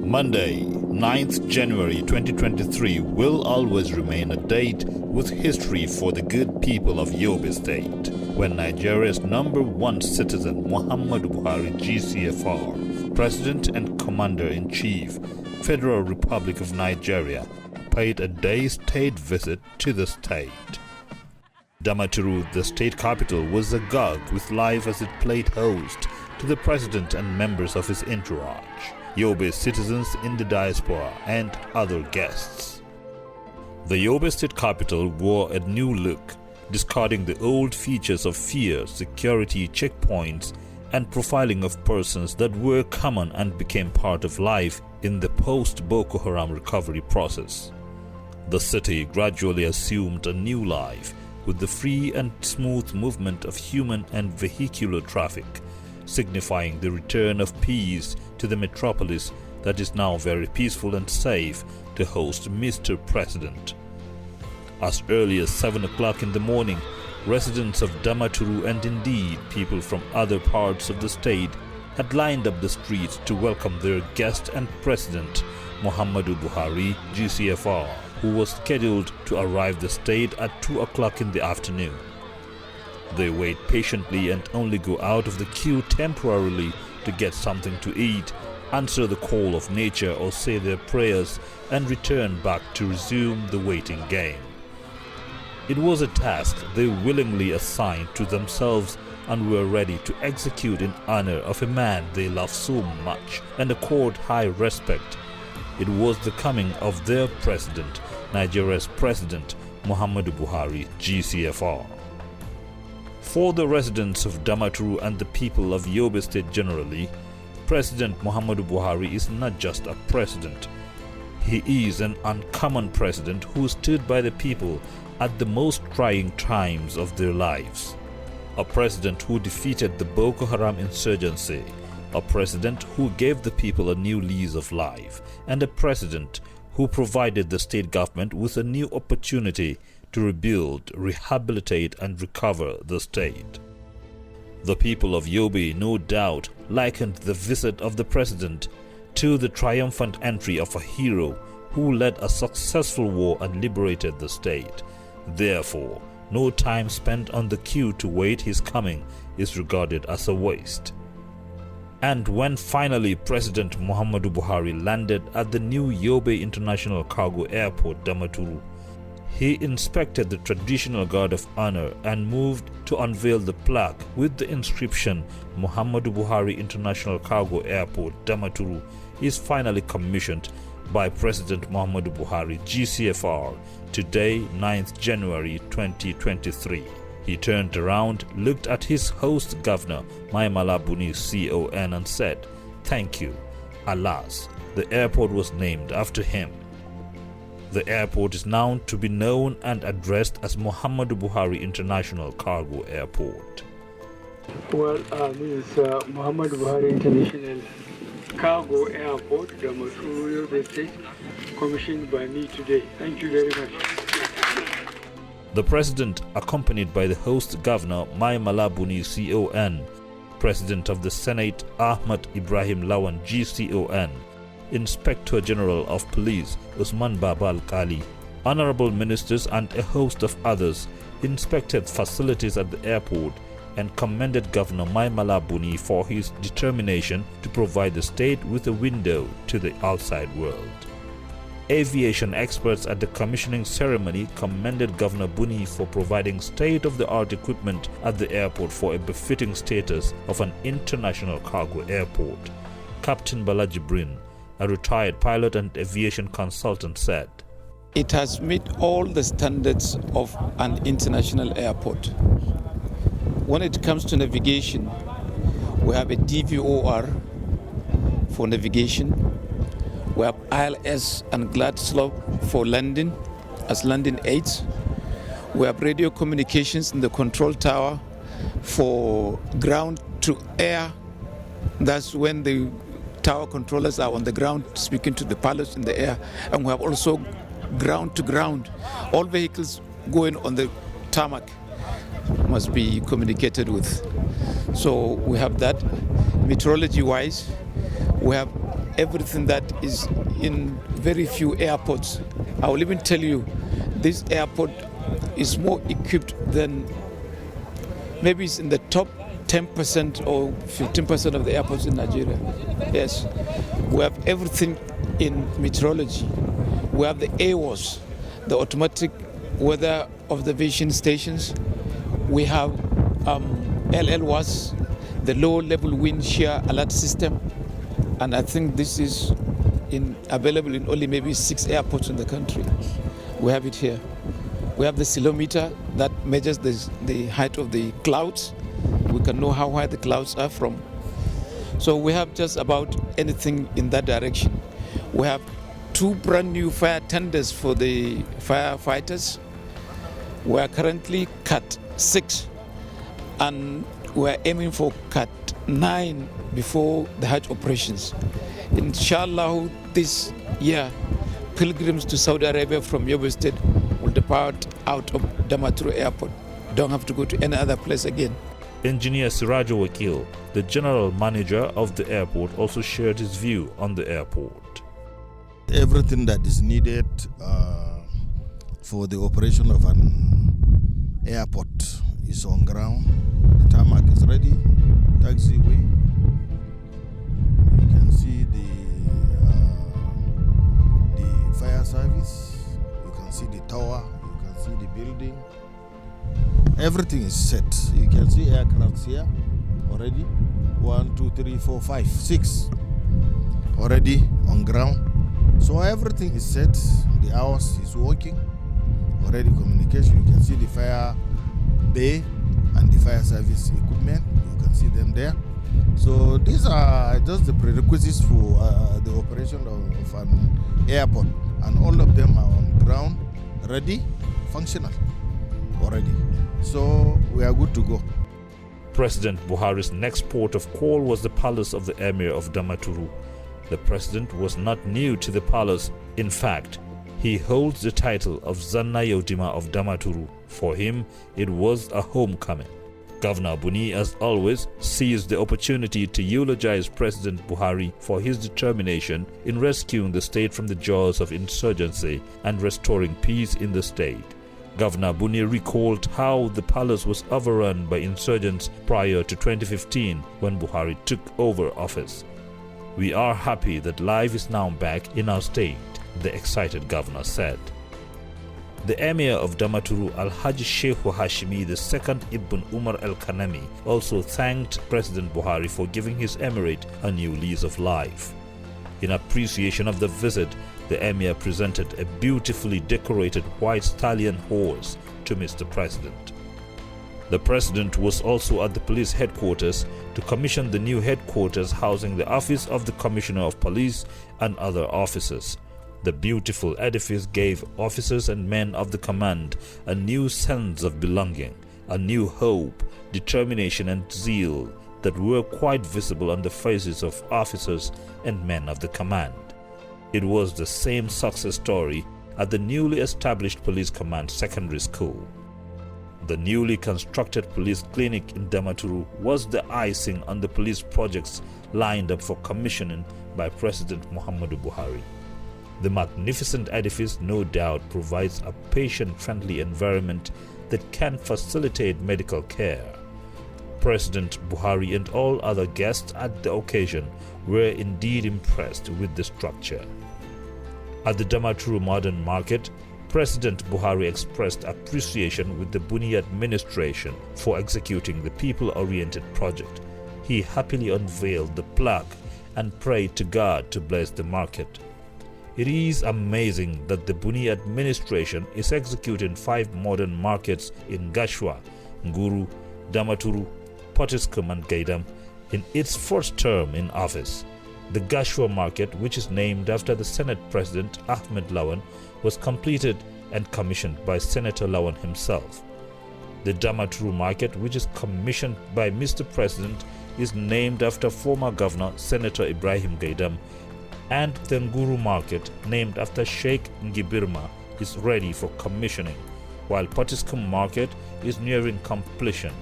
Monday, 9th January 2023 will always remain a date with history for the good people of Yobe State, when Nigeria's #1 citizen Muhammadu Buhari GCFR, President and Commander-in-Chief, Federal Republic of Nigeria, paid a day's state visit to the state. Damaturu, the state capital, was agog with life as it played host to the president and members of his entourage, Yobe citizens in the diaspora, and other guests. The Yobe state capital wore a new look, discarding the old features of fear, security checkpoints, and profiling of persons that were common and became part of life in the post-Boko Haram recovery process. The city gradually assumed a new life with the free and smooth movement of human and vehicular traffic, signifying the return of peace to the metropolis that is now very peaceful and safe to host Mr. President. As early as 7 o'clock in the morning, residents of Damaturu and indeed people from other parts of the state had lined up the streets to welcome their guest and president, Muhammadu Buhari GCFR, who was scheduled to arrive the state at 2 o'clock in the afternoon. They wait patiently and only go out of the queue temporarily to get something to eat, answer the call of nature or say their prayers, and return back to resume the waiting game. It was a task they willingly assigned to themselves and were ready to execute in honor of a man they love so much and accord high respect. It was the coming of their president, Nigeria's president, Muhammadu Buhari GCFR. For the residents of Damaturu and the people of Yobe State generally, President Muhammadu Buhari is not just a president. He is an uncommon president who stood by the people at the most trying times of their lives. A president who defeated the Boko Haram insurgency, a president who gave the people a new lease of life, and a president who provided the state government with a new opportunity to rebuild, rehabilitate and recover the state. The people of Yobe no doubt likened the visit of the president to the triumphant entry of a hero who led a successful war and liberated the state. Therefore, no time spent on the queue to wait his coming is regarded as a waste. And when finally President Muhammadu Buhari landed at the new Yobe International Cargo Airport, Damaturu, he inspected the traditional guard of honor and moved to unveil the plaque with the inscription Muhammadu Buhari International Cargo Airport, Damaturu is finally commissioned by President Muhammadu Buhari GCFR today, 9th January 2023. He turned around, looked at his host governor, Muhammadu Buni CON, and said, "Thank you. Alas, the airport was named after him." The airport is now to be known and addressed as Muhammadu Buhari International Cargo Airport. Well, this is Muhammadu Buhari International Cargo Airport, Damaturu, Yobe State, commissioned by me today. Thank you very much. The President, accompanied by the host governor, Muhammadu Buni CON, President of the Senate, Ahmad Ibrahim Lawan GCON, Inspector General of Police, Usman Babal Kali, honorable ministers and a host of others, inspected facilities at the airport and commended Governor Muhammadu Buni for his determination to provide the state with a window to the outside world. Aviation experts at the commissioning ceremony commended Governor Buni for providing state-of-the-art equipment at the airport for a befitting status of an international cargo airport. Captain Balaji Brin, a retired pilot and aviation consultant, said, "It has met all the standards of an international airport. When it comes to navigation, we have a DVOR for navigation. We have ILS and glide slope for landing as landing aids. We have radio communications in the control tower for ground to air. That's when the tower controllers are on the ground speaking to the pilots in the air. And we have also ground to ground. All vehicles going on the tarmac must be communicated with. So we have that. Meteorology wise, we have everything that is in very few airports. I will even tell you, this airport is more equipped than, maybe it's in the top 10% or 15% of the airports in Nigeria. Yes, we have everything in meteorology. We have the AWOS, the automatic weather observation stations. We have LLWAS, the low-level wind shear alert system, and I think this is available in only maybe 6 airports in the country. We have it here. We have the ceilometer that measures the height of the clouds. We can know how high the clouds are from. So we have just about anything in that direction. We have 2 brand new fire tenders for the firefighters. We are currently Cat 6, and we are aiming for Cat 9 before the Hajj operations. Inshallah, this year, pilgrims to Saudi Arabia from Yobe State will depart out of Damaturu Airport. Don't have to go to any other place again. Engineer Sirajo Wakil, the general manager of the airport, also shared his view on the airport. Everything that is needed for the operation of an airport is on ground. The tarmac is ready, taxiway. You can see the fire service. You can see the tower. You can see the building. Everything is set. You can see aircrafts here already. 1, 2, 3, 4, 5, 6 already on ground. So everything is set. The hours is working. Already communication. You can see the fire bay and the fire service equipment. You can see them there. So these are just the prerequisites for the operation of an airport, and all of them are on ground, ready, functional already. So we are good to go. President Buhari's next port of call was the palace of the Emir of Damaturu. The president was not new to the palace. In fact, he holds the title of Zanna Yaudima of Damaturu. For him, it was a homecoming. Governor Buni, as always, seized the opportunity to eulogize President Buhari for his determination in rescuing the state from the jaws of insurgency and restoring peace in the state. Governor Buni recalled how the palace was overrun by insurgents prior to 2015 when Buhari took over office. "We are happy that life is now back in our state," the excited governor said. The Emir of Damaturu, Al-Hajj Sheikh Hashimi II Ibn Umar Al-Kanami, also thanked President Buhari for giving his emirate a new lease of life. In appreciation of the visit, the Emir presented a beautifully decorated white stallion horse to Mr. President. The President was also at the police headquarters to commission the new headquarters housing the Office of the Commissioner of Police and other officers. The beautiful edifice gave officers and men of the command a new sense of belonging, a new hope, determination and zeal that were quite visible on the faces of officers and men of the command. It was the same success story at the newly established Police Command Secondary School. The newly constructed police clinic in Damaturu was the icing on the police projects lined up for commissioning by President Muhammadu Buhari. The magnificent edifice no doubt provides a patient-friendly environment that can facilitate medical care. President Buhari and all other guests at the occasion were indeed impressed with the structure. At the Damaturu Modern Market, President Buhari expressed appreciation with the Buni administration for executing the people-oriented project. He happily unveiled the plaque and prayed to God to bless the market. It is amazing that the Buni administration is executing 5 modern markets in Gashua, Nguru, Damaturu, Potiskum and Gaidam in its first term in office. The Gashua market, which is named after the Senate President Ahmed Lawan, was completed and commissioned by Senator Lawan himself. The Damaturu market, which is commissioned by Mr. President, is named after former Governor Senator Ibrahim Gaidam, and the Nguru market, named after Sheikh Ngibirma, is ready for commissioning, while Potiskum market is nearing completion.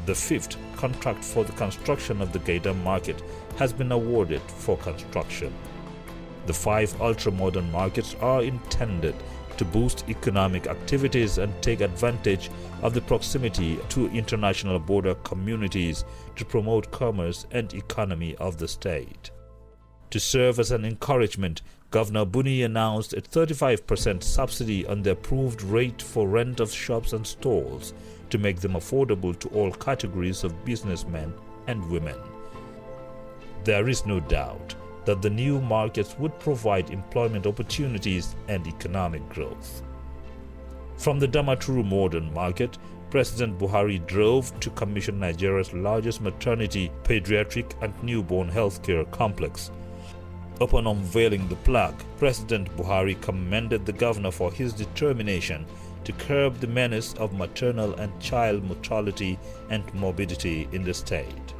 The 5th contract for the construction of the Gaydam market has been awarded for construction. The 5 ultra-modern markets are intended to boost economic activities and take advantage of the proximity to international border communities to promote commerce and economy of the state. To serve as an encouragement, Governor Buni announced a 35% subsidy on the approved rate for rent of shops and stalls to make them affordable to all categories of businessmen and women. There is no doubt that the new markets would provide employment opportunities and economic growth. From the Damaturu Modern Market, President Buhari drove to commission Nigeria's largest maternity, pediatric and newborn healthcare complex. Upon unveiling the plaque, President Buhari commended the governor for his determination to curb the menace of maternal and child mortality and morbidity in the state.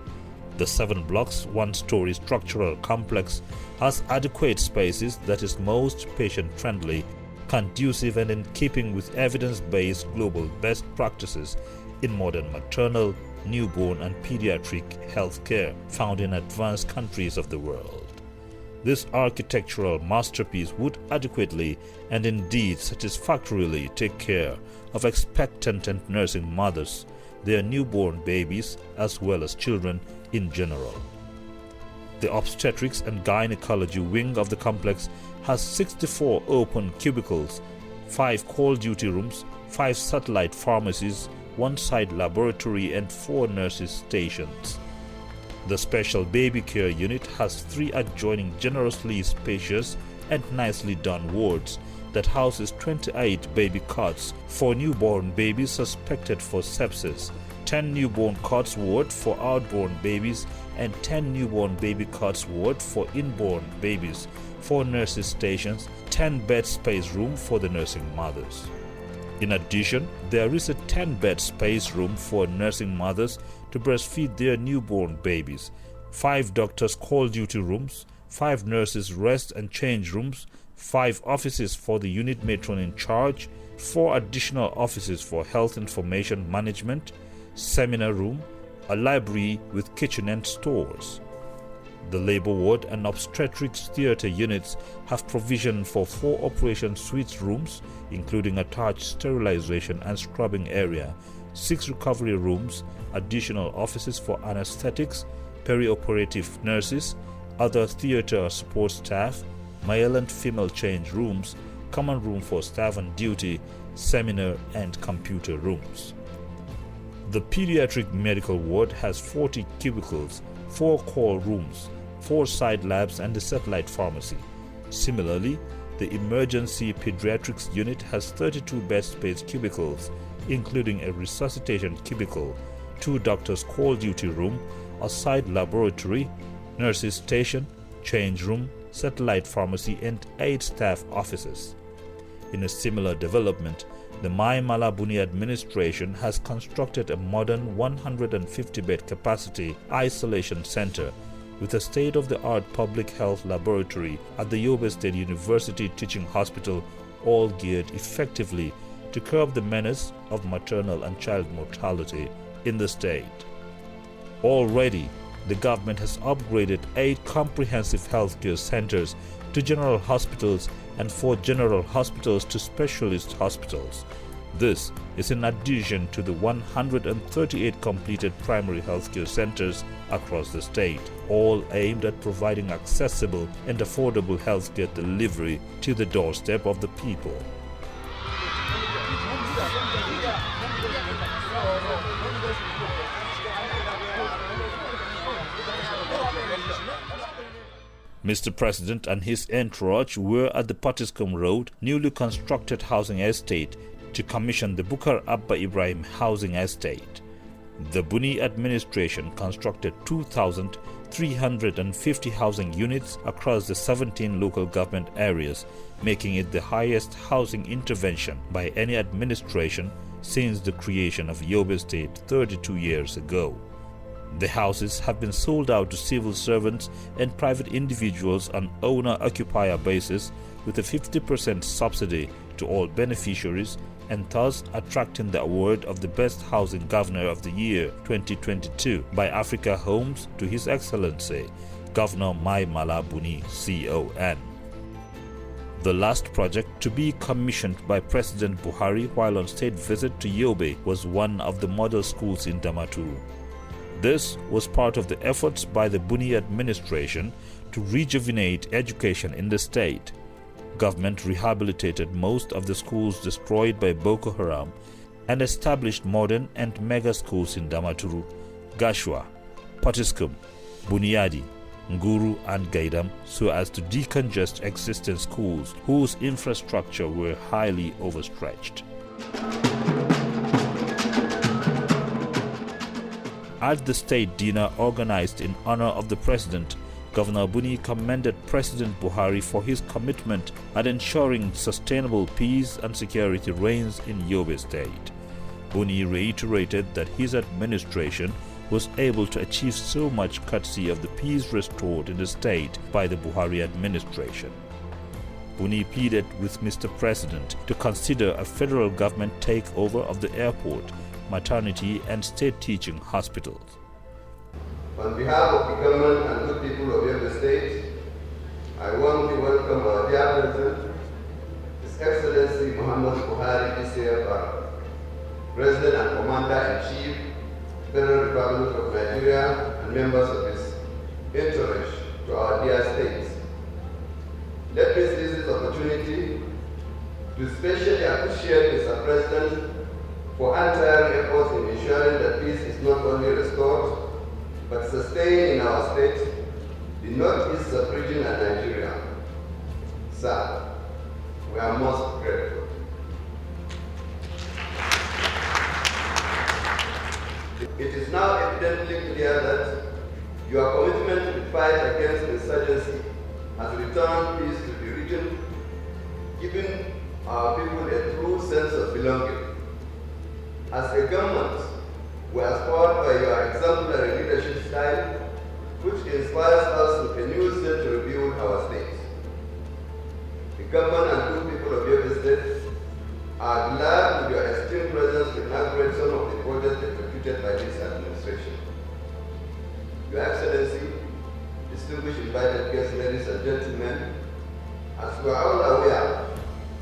The 7 blocks, 1-story structural complex has adequate spaces that is most patient-friendly, conducive and in keeping with evidence-based global best practices in modern maternal, newborn and pediatric health care found in advanced countries of the world. This architectural masterpiece would adequately and indeed satisfactorily take care of expectant and nursing mothers, their newborn babies, as well as children in general. The obstetrics and gynecology wing of the complex has 64 open cubicles, 5 call duty rooms, 5 satellite pharmacies, 1 side laboratory and 4 nurses' stations. The special baby care unit has 3 adjoining generously spacious and nicely done wards that houses 28 baby cots for newborn babies suspected for sepsis, 10 newborn cots ward for outborn babies and 10 newborn baby cots ward for inborn babies, 4 nurses' stations, 10 bed space room for the nursing mothers. In addition, there is a 10-bed space room for nursing mothers to breastfeed their newborn babies, 5 doctors' call duty rooms, 5 nurses' rest and change rooms, 5 offices for the unit matron in charge, 4 additional offices for health information management, seminar room, a library with kitchen and stores. The labor ward and obstetrics theatre units have provision for 4 operation suites rooms, including attached sterilization and scrubbing area, 6 recovery rooms, additional offices for anesthetics, perioperative nurses, other theatre support staff, male and female change rooms, common room for staff on duty, seminar and computer rooms. The pediatric medical ward has 40 cubicles, 4 call rooms, 4 side labs and a satellite pharmacy. Similarly, the emergency pediatrics unit has 32 bed space cubicles, including a resuscitation cubicle, 2 doctors' call duty room, a side laboratory, nurses' station, change room, satellite pharmacy and 8 staff offices. In a similar development, the Muhammadu Buni administration has constructed a modern 150-bed capacity isolation center with a state-of-the-art public health laboratory at the Yobe State University Teaching Hospital, all geared effectively to curb the menace of maternal and child mortality in the state. Already, the government has upgraded 8 comprehensive healthcare centers to general hospitals and 4 general hospitals to specialist hospitals. This is in addition to the 138 completed primary healthcare centers across the state, all aimed at providing accessible and affordable healthcare delivery to the doorstep of the people. Mr. President and his entourage were at the Patiskum Road, newly constructed housing estate, to commission the Bukar Abba Ibrahim housing estate. The Buni administration constructed 2,350 housing units across the 17 local government areas, making it the highest housing intervention by any administration since the creation of Yobe State 32 years ago. The houses have been sold out to civil servants and private individuals on owner-occupier basis with a 50% subsidy to all beneficiaries and thus attracting the award of the Best Housing Governor of the Year 2022 by Africa Homes to His Excellency, Governor Muhammadu Buni CON. The last project to be commissioned by President Buhari while on state visit to Yobe was one of the model schools in Damaturu. This was part of the efforts by the Buni administration to rejuvenate education in the state. Government rehabilitated most of the schools destroyed by Boko Haram and established modern and mega schools in Damaturu, Gashua, Potiskum, Buniyadi, Nguru and Gaidam so as to decongest existing schools whose infrastructure were highly overstretched. At the state dinner organized in honor of the President, Governor Buni commended President Buhari for his commitment at ensuring sustainable peace and security reigns in Yobe State. Buni reiterated that his administration was able to achieve so much courtesy of the peace restored in the state by the Buhari administration. Buni pleaded with Mr. President to consider a federal government takeover of the airport, maternity and state teaching hospitals. On behalf of the government and good people of Yobe State, I warmly welcome our dear President, His Excellency Muhammadu Buhari, DCFR, President and Commander-in-Chief, Federal Republic of Nigeria, and members of his entourage to our dear states. Let me seize this opportunity to specially appreciate Mr. President for untiring efforts in ensuring that peace is not only restored, but sustained in our state, the northeast sub-region and Nigeria. Sir, we are most grateful. It is now evidently clear that your commitment to the fight against insurgency has returned peace to the region, giving our people a true sense of belonging. As a government, we are spurred by your exemplary leadership style, which inspires us with a new set to rebuild our state. The government and good people of Yobe State are glad with your esteemed presence to inaugurate some of the projects executed by this administration. Your Excellency, distinguished invited guests, ladies and gentlemen, as we are all aware,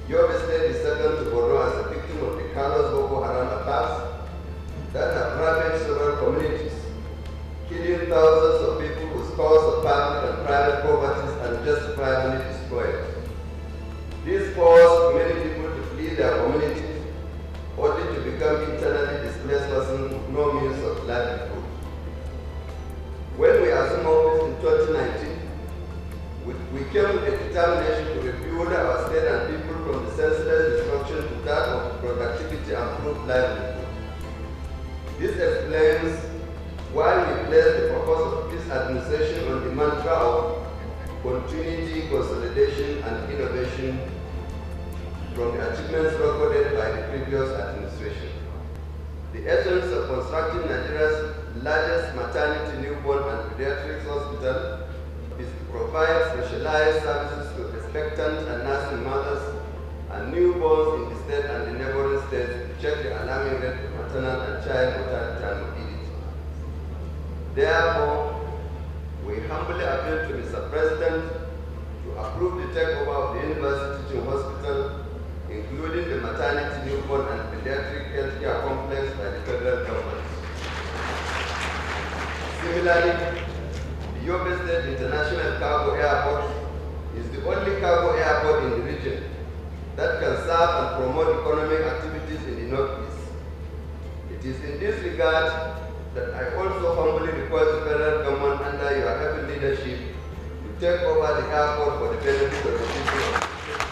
Yobe State is second to Borno as a victim of the callous Boko Haram attacks that have ravaged several communities, killing thousands of people whose cause of public and private properties unjustifiably destroyed. This forced many people to flee their communities, only to become internally displaced persons with no means of livelihood. When we assumed office in 2019, we came with a determination to rebuild our state and people from the senseless destruction to that of productivity and improved livelihood. This explains why we place the purpose of this administration on the mantra of continuity, consolidation, and innovation from the achievements recorded by the previous administration. The essence of constructing Nigeria's largest maternity, newborn, and pediatrics hospital is to provide specialized services to expectant and nursing mothers and newborns in the state and the neighboring states to check the alarming rate of maternal and child mortality and morbidity. Therefore, we humbly appeal to Mr. President to approve the takeover of the University Teaching Hospital, including the maternity, newborn, and pediatric healthcare complex by the federal government. Similarly, the Yobe State International Cargo Airport is the only cargo airport in the region that can serve and promote economic activities in the Northeast. It is in this regard that I also humbly request the federal government under your heavy leadership to take over the airport for the benefit of the people of the state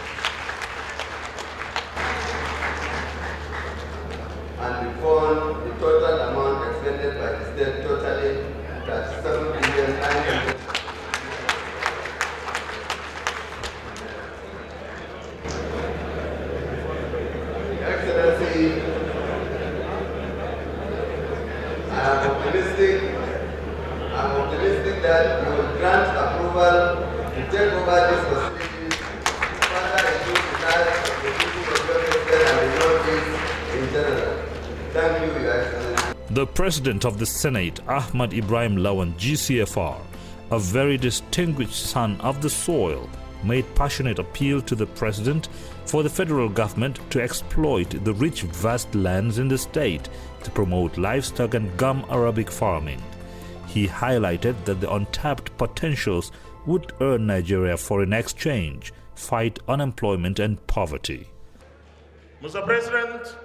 and refund the total amount expended by the state, totaling 37 billion 900. Excellency, I'm optimistic that you will grant approval to take over this facility. The President of the Senate, Ahmad Ibrahim Lawan, GCFR, a very distinguished son of the soil, made passionate appeal to the President for the federal government to exploit the rich vast lands in the state to promote livestock and gum Arabic farming. He highlighted that the untapped potentials would earn Nigeria foreign exchange, fight unemployment and poverty. Mr. President,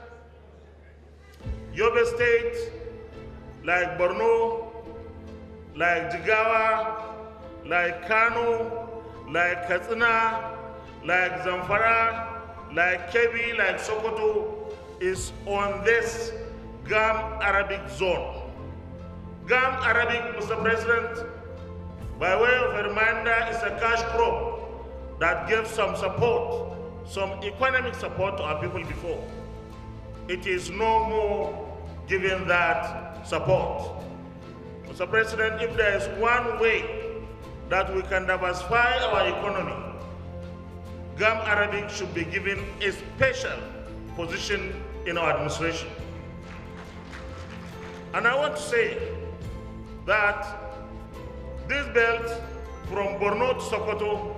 Yobe State, like Borno, like Jigawa, like Kano, like Katsina, like Zamfara, like Kebbi, like Sokoto, is on this gum Arabic zone. Gum Arabic, Mr. President, by way of a reminder, is a cash crop that gives some support, some economic support to our people before. It is no more giving that support. Mr. President, if there is one way that we can diversify our economy, gum Arabic should be given a special position in our administration. And I want to say that this belt from Borno to Sokoto,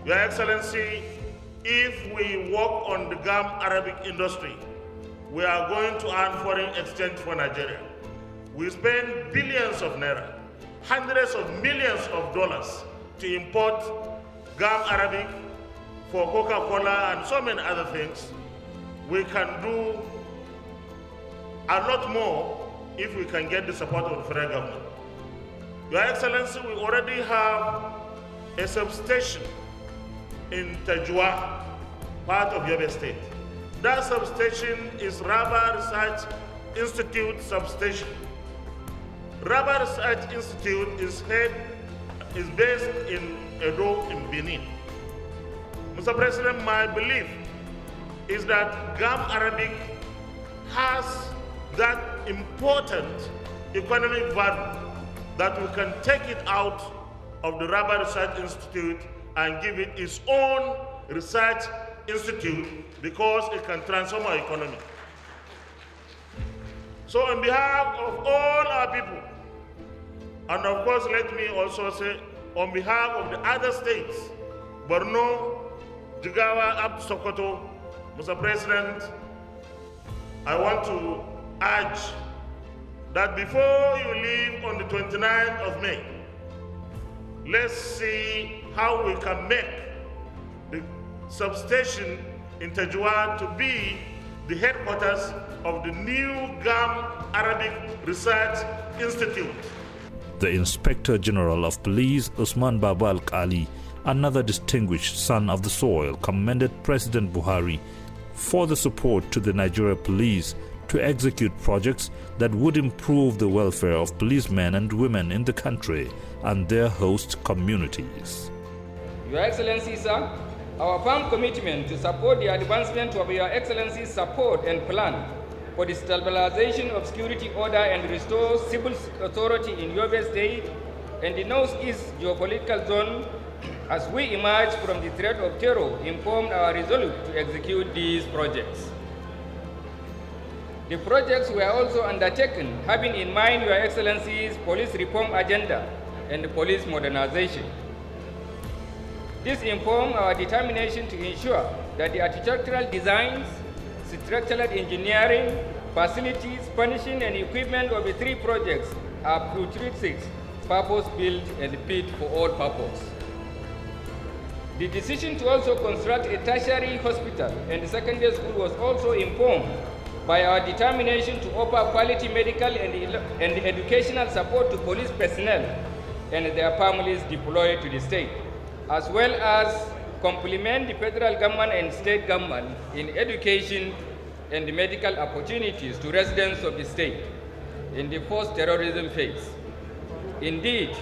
Your Excellency, if we work on the gum Arabic industry, we are going to earn foreign exchange for Nigeria. We spend billions of naira, hundreds of millions of dollars to import gum Arabic for Coca-Cola and so many other things. We can do a lot more if we can get the support of the federal government. Your Excellency, we already have a substation in Tajua, part of Yobe State. That substation is Rubber Research Institute substation. Rubber Research Institute is based in Edo in Benin. Mr. President, my belief is that gum Arabic has that important economic value that we can take it out of the Rubber Research Institute and give it its own research institute because it can transform our economy. So on behalf of all our people, and of course let me also say on behalf of the other states, Borno, Jigawa, up to Sokoto, Mr. President, I want to urge that before you leave on the 29th of May, let's see how we can make the substation in Tajua to be the headquarters of the new Gum Arabic Research Institute. The Inspector General of Police, Usman Baba Al-Ali, another distinguished son of the soil, commended President Buhari for the support to the Nigeria Police to execute projects that would improve the welfare of policemen and women in the country and their host communities. Your Excellency, sir, our firm commitment to support the advancement of Your Excellency's support and plan for the stabilization of security order and restore civil authority in Yobe State and the Northeast geopolitical zone as we emerge from the threat of terror informed our resolve to execute these projects. The projects were also undertaken having in mind Your Excellency's police reform agenda and police modernization. This informed our determination to ensure that the architectural designs, structural engineering, facilities, furnishing, and equipment of the three projects are futuristic, purpose-built, and fit for all purpose. The decision to also construct a tertiary hospital and secondary school was also informed by our determination to offer quality medical and educational support to police personnel and their families deployed to the state, as well as complement the federal government and state government in education and medical opportunities to residents of the state in the post-terrorism phase. Indeed,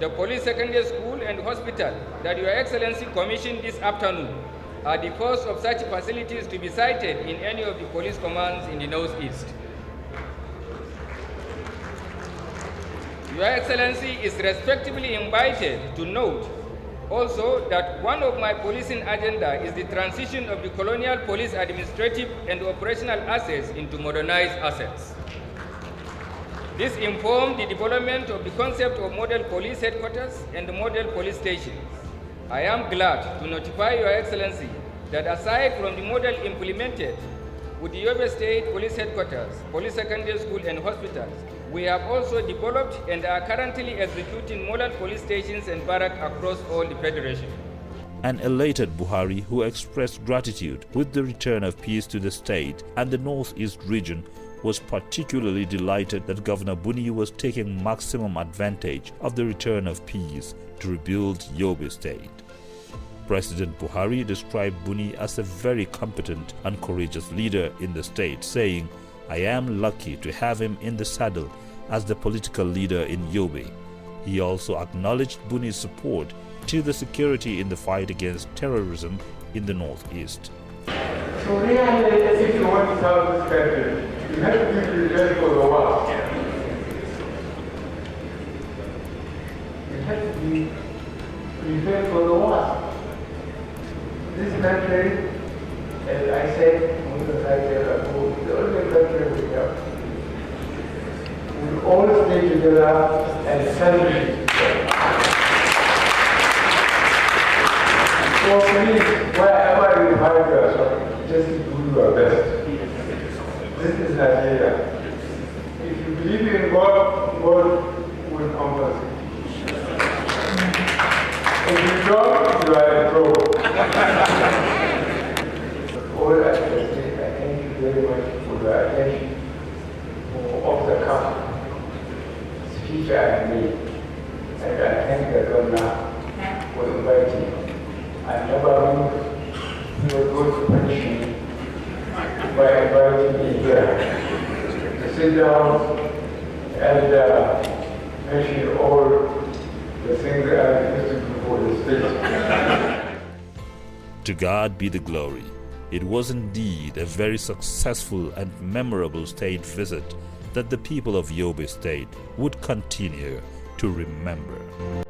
the police secondary school and hospital that Your Excellency commissioned this afternoon are the first of such facilities to be sited in any of the police commands in the Northeast. Your Excellency is respectfully invited to note also that one of my policing agenda is the transition of the colonial police administrative and operational assets into modernized assets. This informed the development of the concept of model police headquarters and model police stations. I am glad to notify Your Excellency that aside from the model implemented with the Yobe State Police Headquarters, Police Secondary School and hospitals, we have also developed and are currently executing model police stations and barracks across all the Federation. An elated Buhari, who expressed gratitude with the return of peace to the state and the Northeast region, was particularly delighted that Governor Buni was taking maximum advantage of the return of peace to rebuild Yobe State. President Buhari described Buni as a very competent and courageous leader in the state, saying, "I am lucky to have him in the saddle as the political leader in Yobe." He also acknowledged Buni's support to the security in the fight against terrorism in the Northeast. So really, if you want to solve this country, you have to be prepared for the war. You have to be prepared for the war. This country, as I said, the only country we have. We all stay together and celebrate. So please, wherever you find yourself, just do your best. This is Nigeria. If you believe in God, God will compensate. If you don't, you are in trouble. All I can say, I thank you very much for your attention of the council speech I made, and I thank the governor for inviting me. I never knew he was going to punish me by inviting me here to sit down and mention all the things that I used to do for the state. To God be the glory. It was indeed a very successful and memorable state visit that the people of Yobe State would continue to remember.